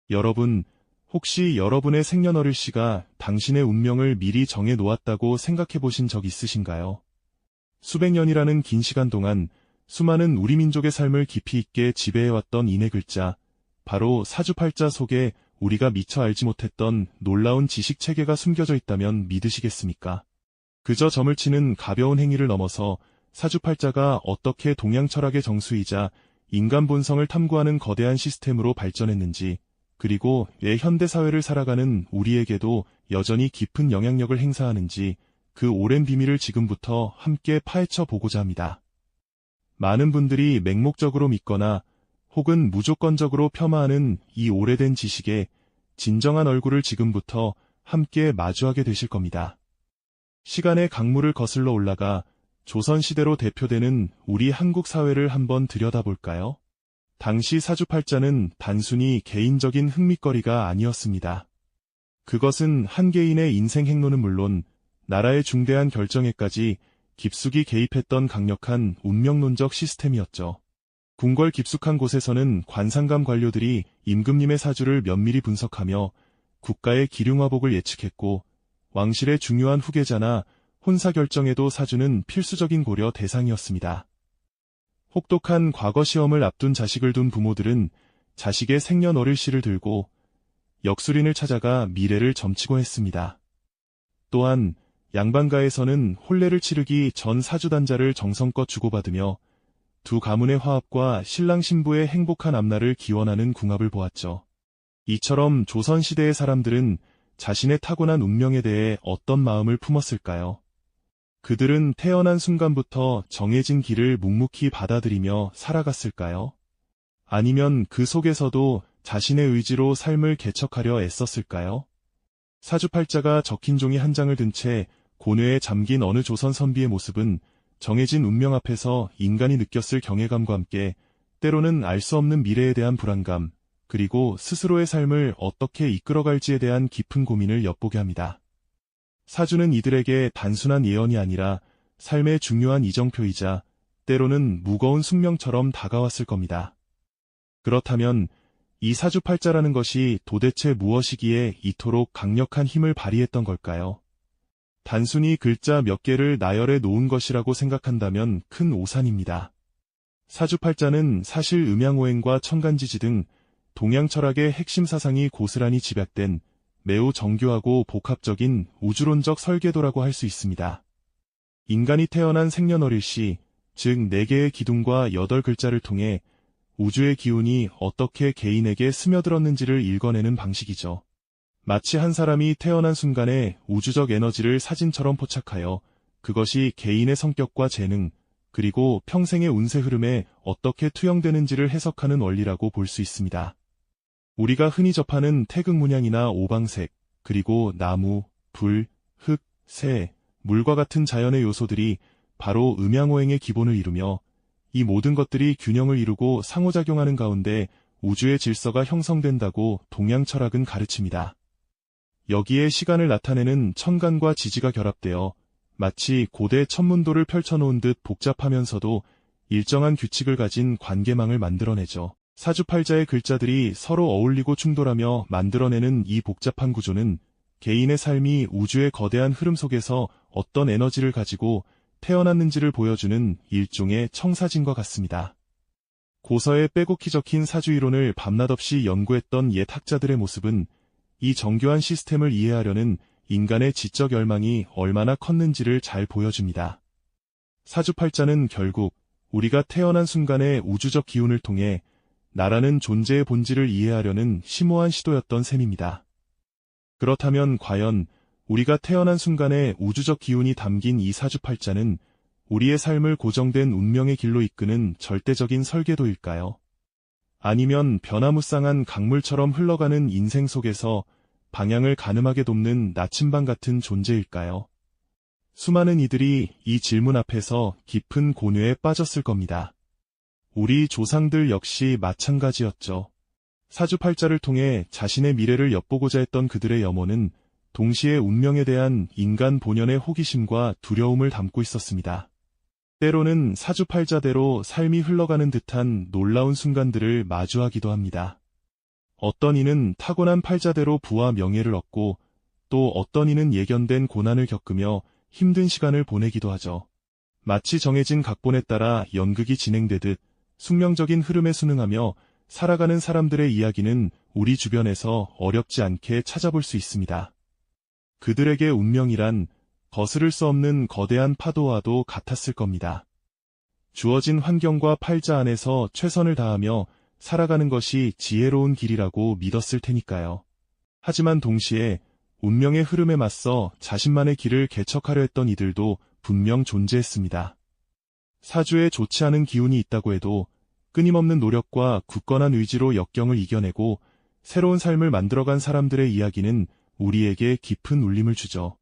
여러분, 혹시 여러분의 생년월일씨가 당신의 운명을 미리 정해 놓았다고 생각해 보신 적 있으신가요? 수백 년이라는 긴 시간 동안 수많은 우리 민족의 삶을 깊이 있게 지배해왔던 인의 글자, 바로 사주팔자 속에 우리가 미처 알지 못했던 놀라운 지식 체계가 숨겨져 있다면 믿으시겠습니까? 그저 점을 치는 가벼운 행위를 넘어서 사주팔자가 어떻게 동양 철학의 정수이자 인간 본성을 탐구하는 거대한 시스템으로 발전했는지, 그리고 왜 현대사회를 살아가는 우리에게도 여전히 깊은 영향력을 행사하는지 그 오랜 비밀을 지금부터 함께 파헤쳐 보고자 합니다. 많은 분들이 맹목적으로 믿거나 혹은 무조건적으로 폄하하는 이 오래된 지식의 진정한 얼굴을 지금부터 함께 마주하게 되실 겁니다. 시간의 강물을 거슬러 올라가 조선시대로 대표되는 우리 한국 사회를 한번 들여다볼까요? 당시 사주팔자는 단순히 개인적인 흥미거리가 아니었습니다. 그것은 한 개인의 인생 행로는 물론 나라의 중대한 결정에까지 깊숙이 개입했던 강력한 운명론적 시스템이었죠. 궁궐 깊숙한 곳에서는 관상감 관료들이 임금님의 사주를 면밀히 분석하며 국가의 기륭화복을 예측했고, 왕실의 중요한 후계자나 혼사 결정에도 사주는 필수적인 고려 대상이었습니다. 혹독한 과거 시험을 앞둔 자식을 둔 부모들은 자식의 생년월일씨를 들고 역술인을 찾아가 미래를 점치고 했습니다. 또한 양반가에서는 혼례를 치르기 전 사주단자를 정성껏 주고받으며 두 가문의 화합과 신랑 신부의 행복한 앞날을 기원하는 궁합을 보았죠. 이처럼 조선시대의 사람들은 자신의 타고난 운명에 대해 어떤 마음을 품었을까요? 그들은 태어난 순간부터 정해진 길을 묵묵히 받아들이며 살아갔을까요? 아니면 그 속에서도 자신의 의지로 삶을 개척하려 애썼을까요? 사주팔자가 적힌 종이 한 장을 든 채 고뇌에 잠긴 어느 조선 선비의 모습은 정해진 운명 앞에서 인간이 느꼈을 경외감과 함께 때로는 알 수 없는 미래에 대한 불안감, 그리고 스스로의 삶을 어떻게 이끌어갈지에 대한 깊은 고민을 엿보게 합니다. 사주는 이들에게 단순한 예언이 아니라 삶의 중요한 이정표이자 때로는 무거운 숙명처럼 다가왔을 겁니다. 그렇다면 이 사주팔자라는 것이 도대체 무엇이기에 이토록 강력한 힘을 발휘했던 걸까요? 단순히 글자 몇 개를 나열해 놓은 것이라고 생각한다면 큰 오산입니다. 사주팔자는 사실 음양오행과 천간지지 등 동양 철학의 핵심 사상이 고스란히 집약된 매우 정교하고 복합적인 우주론적 설계도라고 할 수 있습니다. 인간이 태어난 생년월일시, 즉 4개의 기둥과 8글자를 통해 우주의 기운이 어떻게 개인에게 스며들었는지를 읽어내는 방식이죠. 마치 한 사람이 태어난 순간에 우주적 에너지를 사진처럼 포착하여 그것이 개인의 성격과 재능, 그리고 평생의 운세 흐름에 어떻게 투영되는지를 해석하는 원리라고 볼 수 있습니다. 우리가 흔히 접하는 태극문양이나 오방색, 그리고 나무, 불, 흙, 새, 물과 같은 자연의 요소들이 바로 음양오행의 기본을 이루며 이 모든 것들이 균형을 이루고 상호작용하는 가운데 우주의 질서가 형성된다고 동양 철학은 가르칩니다. 여기에 시간을 나타내는 천간과 지지가 결합되어 마치 고대 천문도를 펼쳐놓은 듯 복잡하면서도 일정한 규칙을 가진 관계망을 만들어내죠. 사주팔자의 글자들이 서로 어울리고 충돌하며 만들어내는 이 복잡한 구조는 개인의 삶이 우주의 거대한 흐름 속에서 어떤 에너지를 가지고 태어났는지를 보여주는 일종의 청사진과 같습니다. 고서에 빼곡히 적힌 사주이론을 밤낮 없이 연구했던 옛 학자들의 모습은 이 정교한 시스템을 이해하려는 인간의 지적 열망이 얼마나 컸는지를 잘 보여줍니다. 사주팔자는 결국 우리가 태어난 순간의 우주적 기운을 통해 나라는 존재의 본질을 이해하려는 심오한 시도였던 셈입니다. 그렇다면 과연 우리가 태어난 순간의 우주적 기운이 담긴 이 사주팔자는 우리의 삶을 고정된 운명의 길로 이끄는 절대적인 설계도일까요? 아니면 변화무쌍한 강물처럼 흘러가는 인생 속에서 방향을 가늠하게 돕는 나침반 같은 존재일까요? 수많은 이들이 이 질문 앞에서 깊은 고뇌에 빠졌을 겁니다. 우리 조상들 역시 마찬가지였죠. 사주팔자를 통해 자신의 미래를 엿보고자 했던 그들의 염원은 동시에 운명에 대한 인간 본연의 호기심과 두려움을 담고 있었습니다. 때로는 사주팔자대로 삶이 흘러가는 듯한 놀라운 순간들을 마주하기도 합니다. 어떤 이는 타고난 팔자대로 부와 명예를 얻고 또 어떤 이는 예견된 고난을 겪으며 힘든 시간을 보내기도 하죠. 마치 정해진 각본에 따라 연극이 진행되듯 숙명적인 흐름에 순응하며 살아가는 사람들의 이야기는 우리 주변에서 어렵지 않게 찾아볼 수 있습니다. 그들에게 운명이란 거스를 수 없는 거대한 파도와도 같았을 겁니다. 주어진 환경과 팔자 안에서 최선을 다하며 살아가는 것이 지혜로운 길이라고 믿었을 테니까요. 하지만 동시에 운명의 흐름에 맞서 자신만의 길을 개척하려 했던 이들도 분명 존재했습니다. 사주에 좋지 않은 기운이 있다고 해도 끊임없는 노력과 굳건한 의지로 역경을 이겨내고 새로운 삶을 만들어간 사람들의 이야기는 우리에게 깊은 울림을 주죠.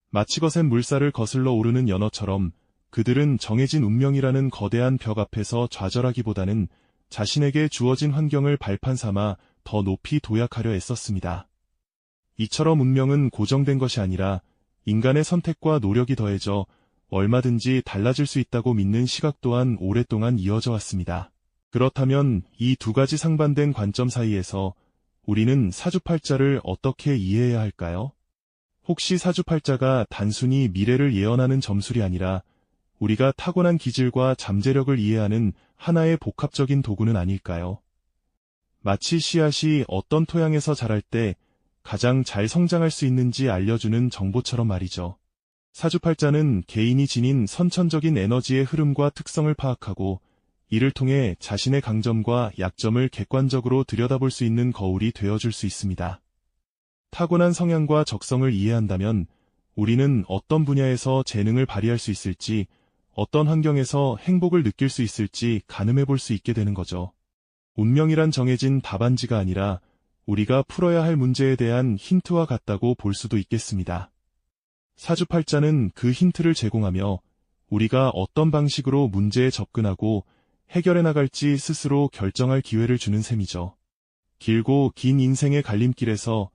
마치 거센 물살을 거슬러 오르는 연어처럼 그들은 정해진 운명이라는 거대한 벽 앞에서 좌절하기보다는 자신에게 주어진 환경을 발판 삼아 더 높이 도약하려 애썼습니다. 이처럼 운명은 고정된 것이 아니라 인간의 선택과 노력이 더해져 얼마든지 달라질 수 있다고 믿는 시각 또한 오랫동안 이어져 왔습니다. 그렇다면 이 두 가지 상반된 관점 사이에서 우리는 사주팔자를 어떻게 이해해야 할까요? 혹시 사주팔자가 단순히 미래를 예언하는 점술이 아니라 우리가 타고난 기질과 잠재력을 이해하는 하나의 복합적인 도구는 아닐까요? 마치 씨앗이 어떤 토양에서 자랄 때 가장 잘 성장할 수 있는지 알려주는 정보처럼 말이죠. 사주팔자는 개인이 지닌 선천적인 에너지의 흐름과 특성을 파악하고 이를 통해 자신의 강점과 약점을 객관적으로 들여다볼 수 있는 거울이 되어줄 수 있습니다. 타고난 성향과 적성을 이해한다면 우리는 어떤 분야에서 재능을 발휘할 수 있을지, 어떤 환경에서 행복을 느낄 수 있을지 가늠해 볼 수 있게 되는 거죠. 운명이란 정해진 답안지가 아니라 우리가 풀어야 할 문제에 대한 힌트와 같다고 볼 수도 있겠습니다. 사주팔자는 그 힌트를 제공하며 우리가 어떤 방식으로 문제에 접근하고 해결해 나갈지 스스로 결정할 기회를 주는 셈이죠. 길고 긴 인생의 갈림길에서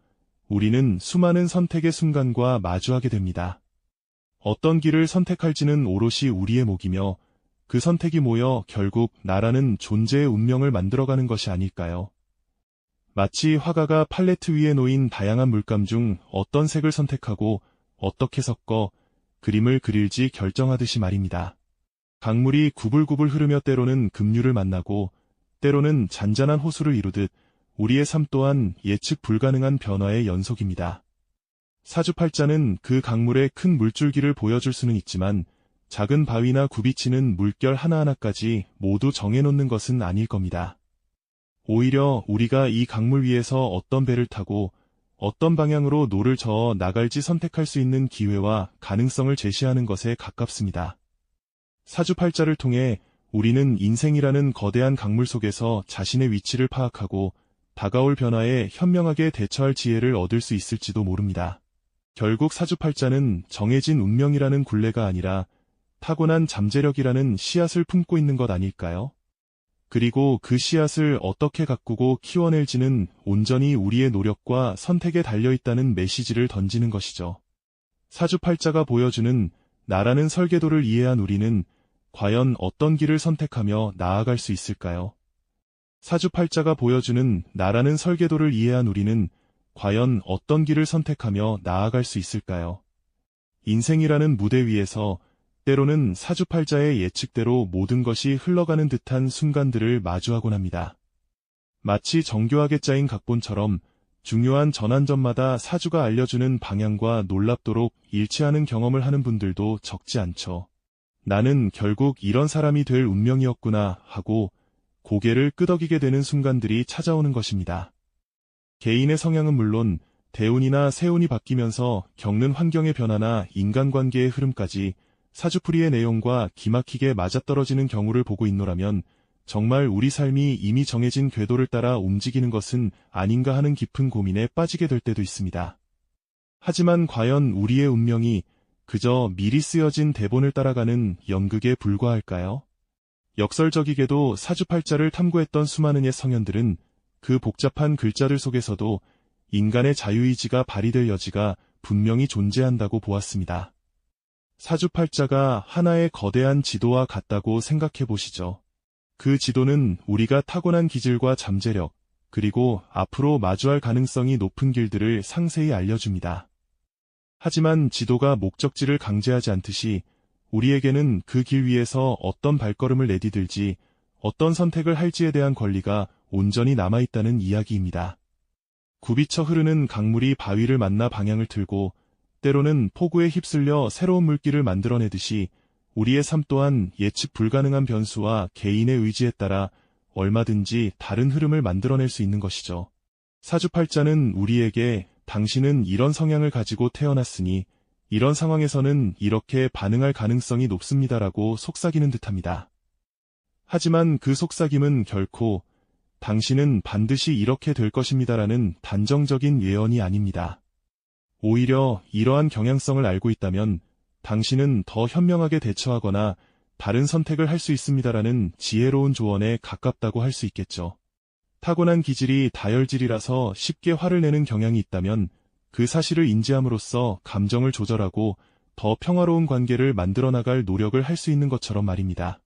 우리는 수많은 선택의 순간과 마주하게 됩니다. 어떤 길을 선택할지는 오롯이 우리의 몫이며 그 선택이 모여 결국 나라는 존재의 운명을 만들어가는 것이 아닐까요? 마치 화가가 팔레트 위에 놓인 다양한 물감 중 어떤 색을 선택하고 어떻게 섞어 그림을 그릴지 결정하듯이 말입니다. 강물이 구불구불 흐르며 때로는 급류를 만나고 때로는 잔잔한 호수를 이루듯 우리의 삶 또한 예측 불가능한 변화의 연속입니다. 사주팔자는 그 강물의 큰 물줄기를 보여줄 수는 있지만 작은 바위나 굽이치는 물결 하나하나까지 모두 정해놓는 것은 아닐 겁니다. 오히려 우리가 이 강물 위에서 어떤 배를 타고 어떤 방향으로 노를 저어 나갈지 선택할 수 있는 기회와 가능성을 제시하는 것에 가깝습니다. 사주팔자를 통해 우리는 인생이라는 거대한 강물 속에서 자신의 위치를 파악하고 다가올 변화에 현명하게 대처할 지혜를 얻을 수 있을지도 모릅니다. 결국 사주팔자는 정해진 운명이라는 굴레가 아니라 타고난 잠재력이라는 씨앗을 품고 있는 것 아닐까요? 그리고 그 씨앗을 어떻게 가꾸고 키워낼지는 온전히 우리의 노력과 선택에 달려있다는 메시지를 던지는 것이죠. 사주팔자가 보여주는 나라는 설계도를 이해한 우리는 과연 어떤 길을 선택하며 나아갈 수 있을까요? 사주팔자가 보여주는 나라는 설계도를 이해한 우리는 과연 어떤 길을 선택하며 나아갈 수 있을까요? 인생이라는 무대 위에서 때로는 사주팔자의 예측대로 모든 것이 흘러가는 듯한 순간들을 마주하곤 합니다. 마치 정교하게 짜인 각본처럼 중요한 전환점마다 사주가 알려주는 방향과 놀랍도록 일치하는 경험을 하는 분들도 적지 않죠. 나는 결국 이런 사람이 될 운명이었구나 하고 고개를 끄덕이게 되는 순간들이 찾아오는 것입니다. 개인의 성향은 물론 대운이나 세운이 바뀌면서 겪는 환경의 변화나 인간관계의 흐름까지 사주풀이의 내용과 기막히게 맞아떨어지는 경우를 보고 있노라면 정말 우리 삶이 이미 정해진 궤도를 따라 움직이는 것은 아닌가 하는 깊은 고민에 빠지게 될 때도 있습니다. 하지만 과연 우리의 운명이 그저 미리 쓰여진 대본을 따라가는 연극에 불과할까요? 역설적이게도 사주팔자를 탐구했던 수많은 옛 성현들은 그 복잡한 글자들 속에서도 인간의 자유의지가 발휘될 여지가 분명히 존재한다고 보았습니다. 사주팔자가 하나의 거대한 지도와 같다고 생각해 보시죠. 그 지도는 우리가 타고난 기질과 잠재력, 그리고 앞으로 마주할 가능성이 높은 길들을 상세히 알려줍니다. 하지만 지도가 목적지를 강제하지 않듯이 우리에게는 그 길 위에서 어떤 발걸음을 내디딜지, 어떤 선택을 할지에 대한 권리가 온전히 남아있다는 이야기입니다. 굽이쳐 흐르는 강물이 바위를 만나 방향을 틀고 때로는 폭우에 휩쓸려 새로운 물길을 만들어내듯이 우리의 삶 또한 예측 불가능한 변수와 개인의 의지에 따라 얼마든지 다른 흐름을 만들어낼 수 있는 것이죠. 사주팔자는 우리에게 당신은 이런 성향을 가지고 태어났으니 이런 상황에서는 이렇게 반응할 가능성이 높습니다라고 속삭이는 듯합니다. 하지만 그 속삭임은 결코 당신은 반드시 이렇게 될 것입니다라는 단정적인 예언이 아닙니다. 오히려 이러한 경향성을 알고 있다면 당신은 더 현명하게 대처하거나 다른 선택을 할 수 있습니다라는 지혜로운 조언에 가깝다고 할 수 있겠죠. 타고난 기질이 다혈질이라서 쉽게 화를 내는 경향이 있다면 그 사실을 인지함으로써 감정을 조절하고 더 평화로운 관계를 만들어 나갈 노력을 할 수 있는 것처럼 말입니다.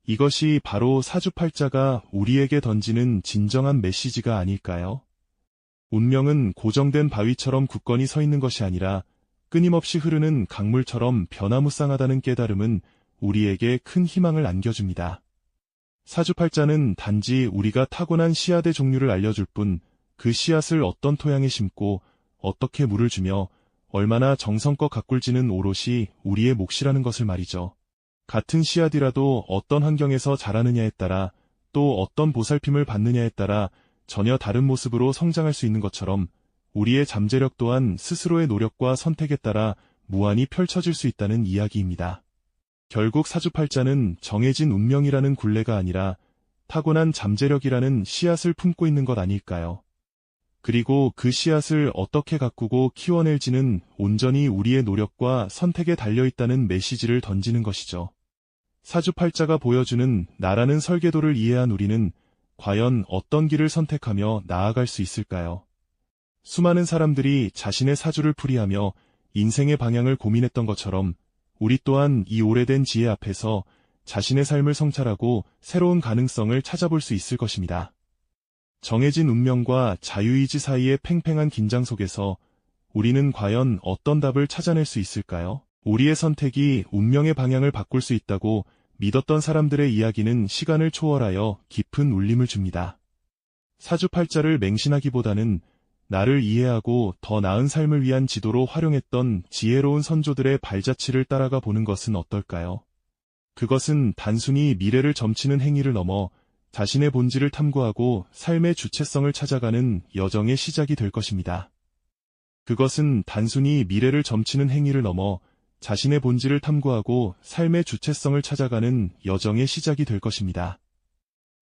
이것이 바로 사주팔자가 우리에게 던지는 진정한 메시지가 아닐까요? 운명은 고정된 바위처럼 굳건히 서 있는 것이 아니라 끊임없이 흐르는 강물처럼 변화무쌍하다는 깨달음은 우리에게 큰 희망을 안겨줍니다. 사주팔자는 단지 우리가 타고난 씨앗의 종류를 알려줄 뿐, 그 씨앗을 어떤 토양에 심고 어떻게 물을 주며 얼마나 정성껏 가꿀지는 오롯이 우리의 몫이라는 것을 말이죠. 같은 씨앗이라도 어떤 환경에서 자라느냐에 따라, 또 어떤 보살핌을 받느냐에 따라 전혀 다른 모습으로 성장할 수 있는 것처럼 우리의 잠재력 또한 스스로의 노력과 선택에 따라 무한히 펼쳐질 수 있다는 이야기입니다. 결국 사주팔자는 정해진 운명이라는 굴레가 아니라 타고난 잠재력이라는 씨앗을 품고 있는 것 아닐까요? 그리고 그 씨앗을 어떻게 가꾸고 키워낼지는 온전히 우리의 노력과 선택에 달려있다는 메시지를 던지는 것이죠. 사주팔자가 보여주는 나라는 설계도를 이해한 우리는 과연 어떤 길을 선택하며 나아갈 수 있을까요? 수많은 사람들이 자신의 사주를 풀이하며 인생의 방향을 고민했던 것처럼 우리 또한 이 오래된 지혜 앞에서 자신의 삶을 성찰하고 새로운 가능성을 찾아볼 수 있을 것입니다. 정해진 운명과 자유의지 사이의 팽팽한 긴장 속에서 우리는 과연 어떤 답을 찾아낼 수 있을까요? 우리의 선택이 운명의 방향을 바꿀 수 있다고 믿었던 사람들의 이야기는 시간을 초월하여 깊은 울림을 줍니다. 사주팔자를 맹신하기보다는 나를 이해하고 더 나은 삶을 위한 지도로 활용했던 지혜로운 선조들의 발자취를 따라가 보는 것은 어떨까요? 그것은 단순히 미래를 점치는 행위를 넘어 자신의 본질을 탐구하고 삶의 주체성을 찾아가는 여정의 시작이 될 것입니다. 그것은 단순히 미래를 점치는 행위를 넘어 자신의 본질을 탐구하고 삶의 주체성을 찾아가는 여정의 시작이 될 것입니다.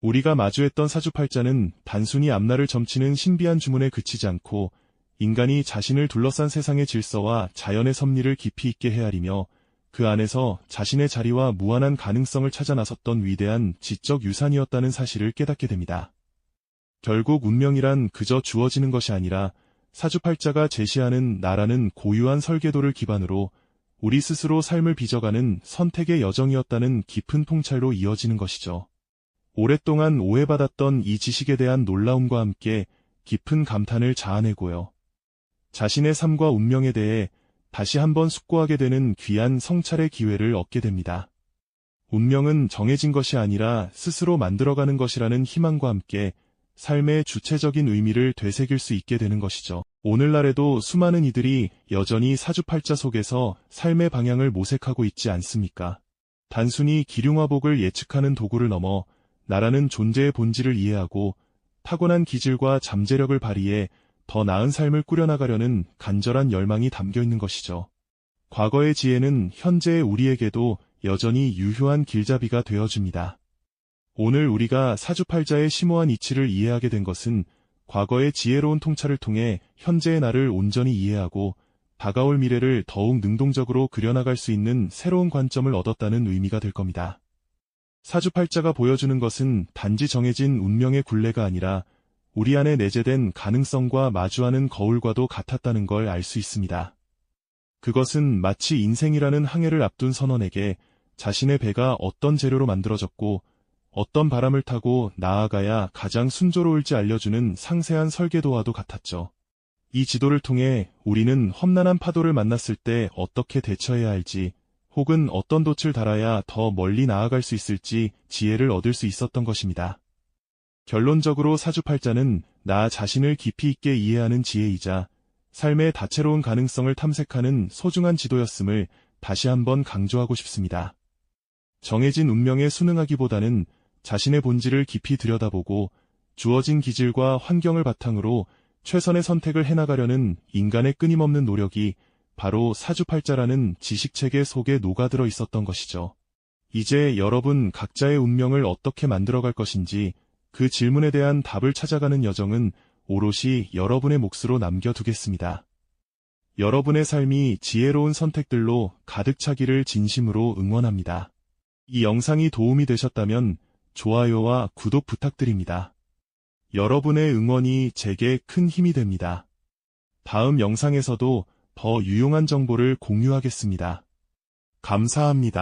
우리가 마주했던 사주팔자는 단순히 앞날을 점치는 신비한 주문에 그치지 않고 인간이 자신을 둘러싼 세상의 질서와 자연의 섭리를 깊이 있게 헤아리며 그 안에서 자신의 자리와 무한한 가능성을 찾아 나섰던 위대한 지적 유산이었다는 사실을 깨닫게 됩니다. 결국 운명이란 그저 주어지는 것이 아니라 사주팔자가 제시하는 나라는 고유한 설계도를 기반으로 우리 스스로 삶을 빚어가는 선택의 여정이었다는 깊은 통찰로 이어지는 것이죠. 오랫동안 오해받았던 이 지식에 대한 놀라움과 함께 깊은 감탄을 자아내고요. 자신의 삶과 운명에 대해 다시 한번 숙고하게 되는 귀한 성찰의 기회를 얻게 됩니다. 운명은 정해진 것이 아니라 스스로 만들어가는 것이라는 희망과 함께 삶의 주체적인 의미를 되새길 수 있게 되는 것이죠. 오늘날에도 수많은 이들이 여전히 사주팔자 속에서 삶의 방향을 모색하고 있지 않습니까? 단순히 기륭화복을 예측하는 도구를 넘어 나라는 존재의 본질을 이해하고 타고난 기질과 잠재력을 발휘해 더 나은 삶을 꾸려나가려는 간절한 열망이 담겨 있는 것이죠. 과거의 지혜는 현재의 우리에게도 여전히 유효한 길잡이가 되어줍니다. 오늘 우리가 사주팔자의 심오한 이치를 이해하게 된 것은 과거의 지혜로운 통찰을 통해 현재의 나를 온전히 이해하고 다가올 미래를 더욱 능동적으로 그려나갈 수 있는 새로운 관점을 얻었다는 의미가 될 겁니다. 사주팔자가 보여주는 것은 단지 정해진 운명의 굴레가 아니라 우리 안에 내재된 가능성과 마주하는 거울과도 같았다는 걸 알 수 있습니다. 그것은 마치 인생이라는 항해를 앞둔 선원에게 자신의 배가 어떤 재료로 만들어졌고 어떤 바람을 타고 나아가야 가장 순조로울지 알려주는 상세한 설계도와도 같았죠. 이 지도를 통해 우리는 험난한 파도를 만났을 때 어떻게 대처해야 할지, 혹은 어떤 돛을 달아야 더 멀리 나아갈 수 있을지 지혜를 얻을 수 있었던 것입니다. 결론적으로 사주팔자는 나 자신을 깊이 있게 이해하는 지혜이자 삶의 다채로운 가능성을 탐색하는 소중한 지도였음을 다시 한번 강조하고 싶습니다. 정해진 운명에 순응하기보다는 자신의 본질을 깊이 들여다보고 주어진 기질과 환경을 바탕으로 최선의 선택을 해나가려는 인간의 끊임없는 노력이 바로 사주팔자라는 지식체계 속에 녹아들어 있었던 것이죠. 이제 여러분 각자의 운명을 어떻게 만들어갈 것인지 그 질문에 대한 답을 찾아가는 여정은 오롯이 여러분의 몫으로 남겨두겠습니다. 여러분의 삶이 지혜로운 선택들로 가득 차기를 진심으로 응원합니다. 이 영상이 도움이 되셨다면 좋아요와 구독 부탁드립니다. 여러분의 응원이 제게 큰 힘이 됩니다. 다음 영상에서도 더 유용한 정보를 공유하겠습니다. 감사합니다.